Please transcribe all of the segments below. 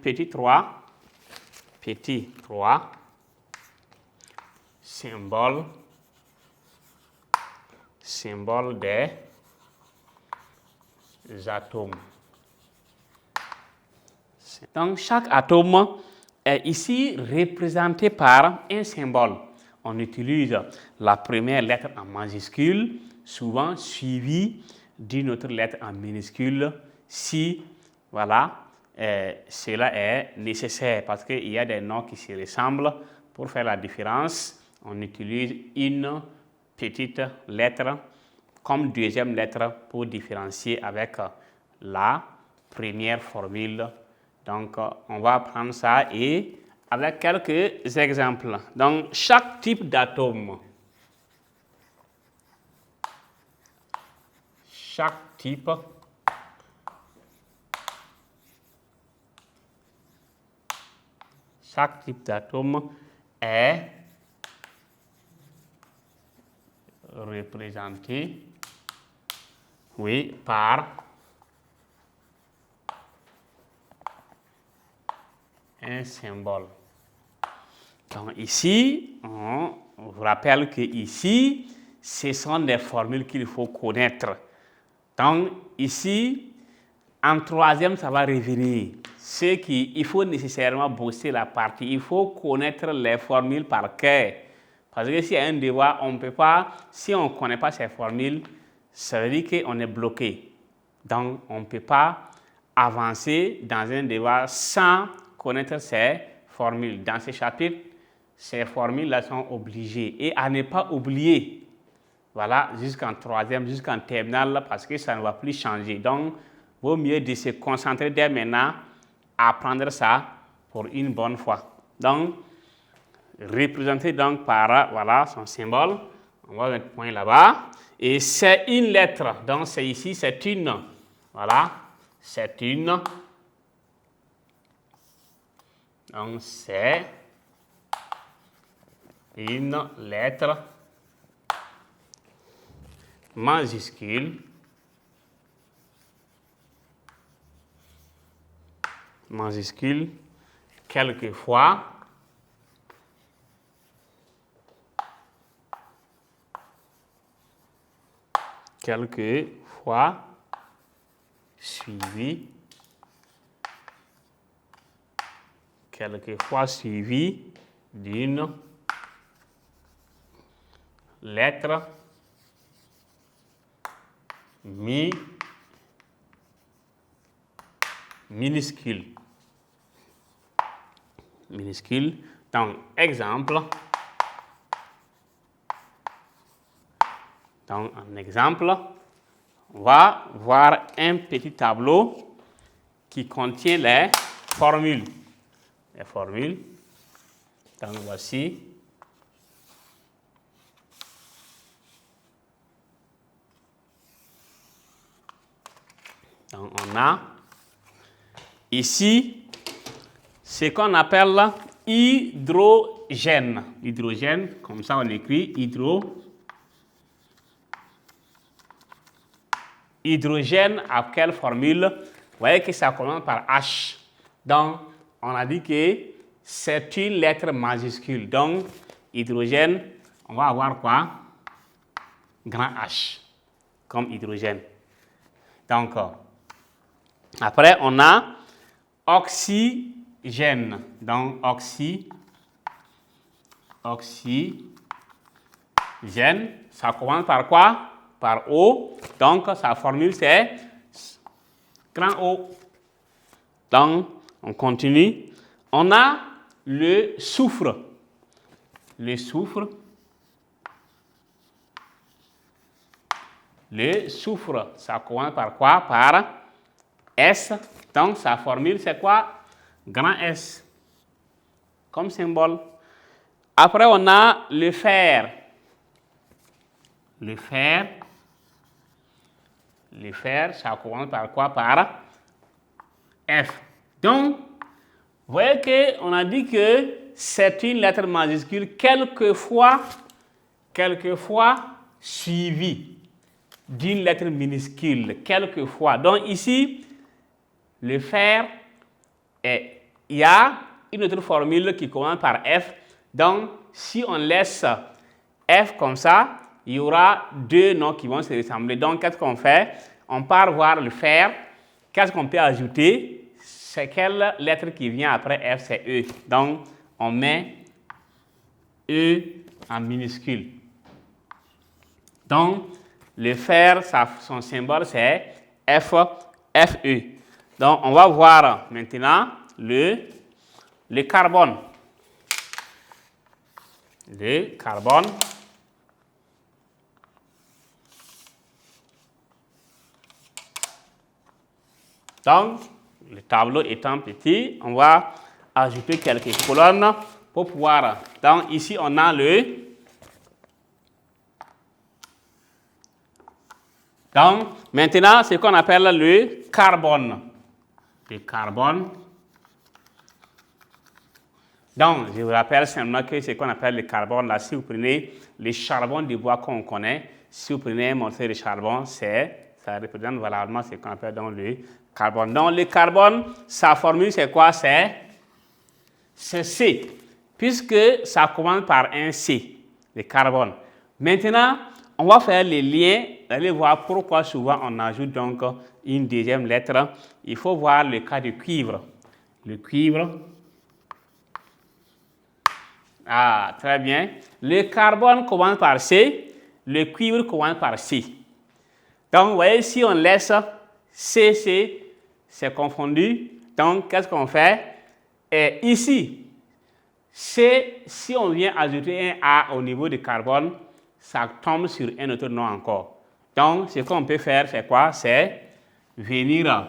petit 3, symbole des atomes. Donc, chaque atome est ici représenté par un symbole. On utilise la première lettre en majuscule, souvent suivie d'une autre lettre en minuscule, si voilà, cela est nécessaire, parce qu'il y a des noms qui se ressemblent. Pour faire la différence, on utilise une petite lettre comme deuxième lettre pour différencier avec la première formule. Donc, on va prendre ça et avec quelques exemples. Donc, chaque type d'atome, est représenté, oui, par un symbole. Donc ici, on vous rappelle que ici, ce sont des formules qu'il faut connaître. Donc ici, en troisième, ça va revenir. C'est qu'il faut nécessairement bosser la partie. Il faut connaître les formules par cœur. Parce que s'il y a un devoir, on ne peut pas, si on ne connaît pas ces formules, ça veut dire qu'on est bloqué. Donc, on ne peut pas avancer dans un devoir sans connaître ces formules. Dans ce chapitre, ces formules-là sont obligées. Et à ne pas oublier, voilà, jusqu'en troisième, jusqu'en terminale, parce que ça ne va plus changer. Donc, il vaut mieux de se concentrer dès maintenant à apprendre ça pour une bonne fois. Donc, représenté donc par, voilà, son symbole. On va mettre un point là-bas. Et c'est une lettre. Donc, c'est ici, c'est une. Voilà, c'est une. Donc, c'est une lettre majuscule. Quelquefois suivi d'une lettre minuscule. Donc, exemple. Donc, un exemple, on va voir un petit tableau qui contient les formules. Donc, voici. Donc, on a ici ce qu'on appelle hydrogène. Hydrogène, comme ça on écrit hydrogène à quelle formule? Vous voyez que ça commence par H. Donc, on a dit que c'est une lettre majuscule. Donc, hydrogène, on va avoir quoi? Grand H, comme hydrogène. Donc, après, on a oxygène. Donc, oxygène, ça commence par quoi? Par O. Donc, sa formule, c'est grand O. Donc, on continue. On a le soufre. Le soufre, ça commence par quoi? Par S. Donc, sa formule, c'est quoi? Grand S. Comme symbole. Après, on a le fer. Le fer, ça commence par quoi? Par F. Donc, vous voyez qu'on a dit que c'est une lettre majuscule quelquefois suivie d'une lettre minuscule. Quelquefois. Donc, ici, le fer est il y a une autre formule qui commence par F. Donc, si on laisse F comme ça, il y aura deux noms qui vont se ressembler. Donc, qu'est-ce qu'on fait? On part voir le fer. Qu'est-ce qu'on peut ajouter? C'est quelle lettre qui vient après F? C'est E. Donc, on met E en minuscule. Donc, le fer, son symbole, c'est FE. Donc, on va voir maintenant le carbone. Le carbone. Donc, le tableau étant petit, on va ajouter quelques colonnes pour pouvoir. Donc, ici, on a le. Donc, maintenant, c'est ce qu'on appelle le carbone. Le carbone. Donc, je vous rappelle simplement que c'est ce qu'on appelle le carbone. Là, si vous prenez les charbons de bois qu'on connaît, si vous prenez un morceau de charbon, ça représente valablement ce qu'on appelle donc le carbone. Donc, le carbone, sa formule, c'est quoi? C'est C. Puisque ça commence par un C, le carbone. Maintenant, on va faire les liens. Vous allez voir pourquoi souvent on ajoute donc une deuxième lettre. Il faut voir le cas du cuivre. Le cuivre. Ah, très bien. Le carbone commence par C. Le cuivre commence par C. Donc, vous voyez, si on laisse C, c'est confondu. Donc, qu'est-ce qu'on fait? Et ici, C, si on vient ajouter un A au niveau du carbone, ça tombe sur un autre nom encore. Donc, ce qu'on peut faire, c'est quoi? C'est venir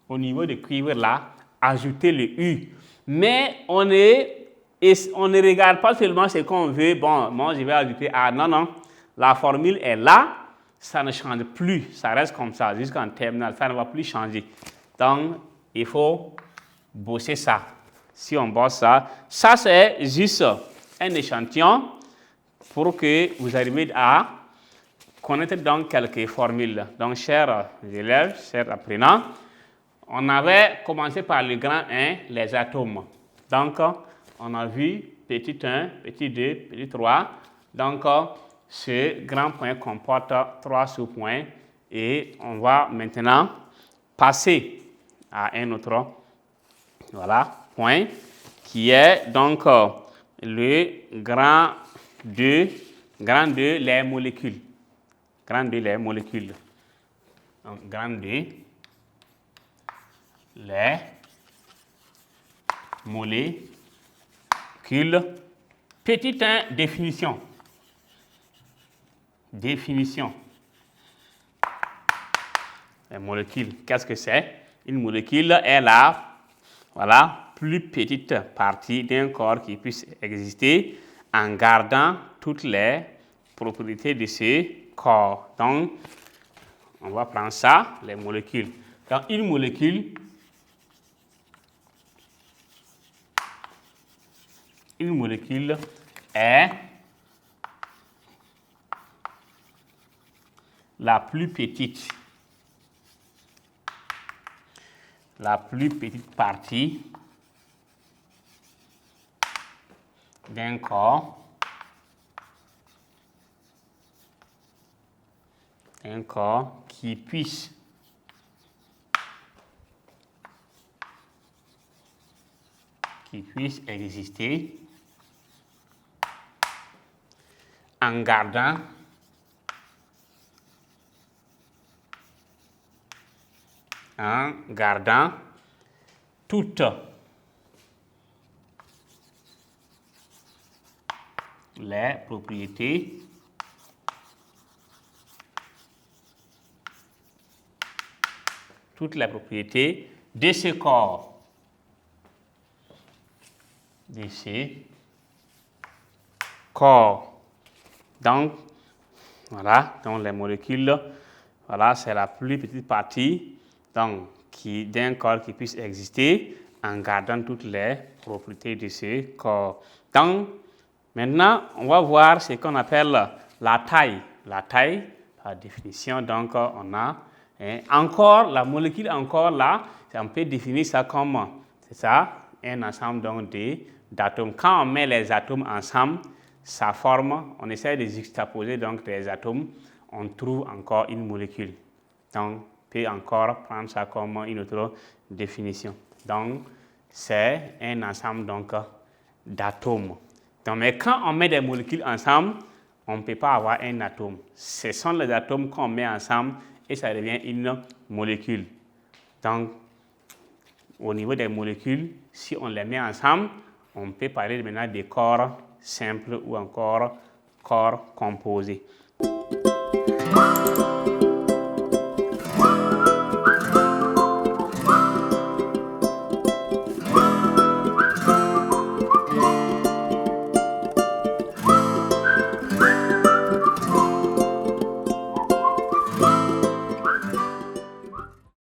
au niveau du cuivre là, ajouter le U. Mais on ne regarde pas seulement ce qu'on veut. Bon, moi, je vais ajouter A. Non, non. La formule est là. Ça ne change plus. Ça reste comme ça jusqu'en terminale. Ça ne va plus changer. Donc, il faut bosser ça. Si on bosse ça, ça c'est juste un échantillon pour que vous arriviez à connaître donc quelques formules. Donc, chers élèves, chers apprenants, on avait commencé par le grand 1, les atomes. Donc, on a vu petit 1, petit 2, petit 3. Donc, ce grand point comporte 3 sous-points et on va maintenant passer à un autre point qui est donc le grand 2, les molécules. Grand 2, les molécules. Donc, grand 2, les molécules. Petit 1, définition. Définition. Les molécules, qu'est-ce que c'est? Une molécule est la plus petite partie d'un corps qui puisse exister en gardant toutes les propriétés de ce corps. Donc, on va prendre ça, les molécules. Donc, une molécule est la plus petite partie d'un corps qui puisse exister en gardant toutes les propriétés de ce corps. Donc, voilà, donc les molécules, voilà, c'est la plus petite partie donc, d'un corps qui puisse exister en gardant toutes les propriétés de ce corps. Donc, maintenant, on va voir ce qu'on appelle la taille. La taille, par définition, donc, on a encore, la molécule encore là, on peut définir ça comme C'est ça, un ensemble donc d'atomes. Quand on met les atomes ensemble, ça forme, on essaie de juxtaposer donc les atomes, on trouve encore une molécule. Donc, on peut encore prendre ça comme une autre définition. Donc, c'est un ensemble donc d'atomes. Donc, mais quand on met des molécules ensemble, on ne peut pas avoir un atome. Ce sont les atomes qu'on met ensemble et ça devient une molécule. Donc, au niveau des molécules, si on les met ensemble, on peut parler maintenant des corps simples ou encore corps composés.